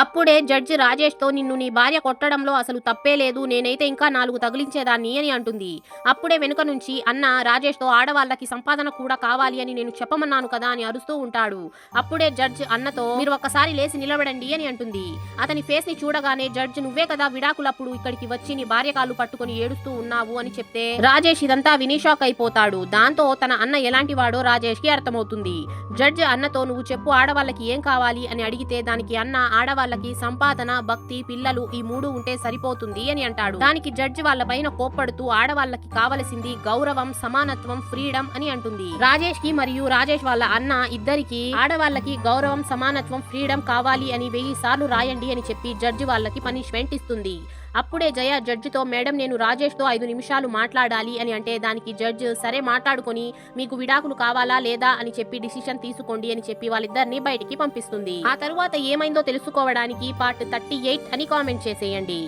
అప్పుడే జడ్జి రాజేష్తో నిన్ను నీ భార్య కొట్టడంలో అసలు తప్పే లేదు, నేనైతే ఇంకా 4 తగిలించేదాన్ని అని అంటుంది. అప్పుడే వెనుక నుంచి అన్న రాజేష్తో ఆడవాళ్ళకి సంపాదన కూడా కావాలి అని నేను చెప్పమన్నాను కదా అని అరుస్తూ ఉంటాడు. అప్పుడే జడ్జ్ అన్నతో మీరు ఒక్కసారి లేచి నిలబడండి అని అంటుంది. అతని ఫేస్ ని చూడగానే జడ్జ్ నువ్వే కదా విడాకులప్పుడు ఇక్కడికి వచ్చి నీ భార్య కాళ్ళు పట్టుకుని ఏడుస్తూ ఉన్నావు అని చెప్తే రాజేష్ ఇదంతా విని షాక్ అయిపోతాడు. దాంతో తన అన్న ఎలాంటి వాడో రాజేష్ కి అర్థమవుతుంది. జడ్జ్ అన్నతో నువ్వు చెప్పు ఆడవాళ్ళకి ఏం కావాలి అని అడిగితే దానికి అన్న ఆడవాళ్ళకి సంపాదన, భక్తి, పిల్లలు ఈ 3 ఉంటే సరిపోతుంది అని అంటాడు. దానికి జడ్జి వాళ్ళ పైన కోప్పడుతూ ఆడవాళ్ళకి కావలసింది గౌరవం, సమానత్వం, ఫ్రీడమ్ అని అంటుంది. రాజేష్ కి మరియు రాజేష్ వాళ్ళ అన్న ఇద్దరికి ఆడవాళ్ళకి గౌరవం, సమానత్వం, ఫ్రీడమ్ కావాలి అని 1000 సార్లు రాయండి అని చెప్పి జడ్జి వాళ్ళకి పనిష్మెంట్ ఇస్తుంది. అప్పుడే జయ జడ్జితో మేడం నేను రాజేష్తో 5 నిమిషాలు మాట్లాడాలి అని అంటే దానికి జడ్జ్ సరే మాట్లాడుకొని మీకు విడాకులు కావాలా లేదా అని చెప్పి డిసిషన్ తీసుకోండి అని చెప్పి వాళ్ళిద్దరిని బయటికి పంపిస్తుంది. ఆ తరువాత ఏమైందో తెలుసుకోవడానికి పార్ట్ 38 అని కామెంట్ చేసేయండి.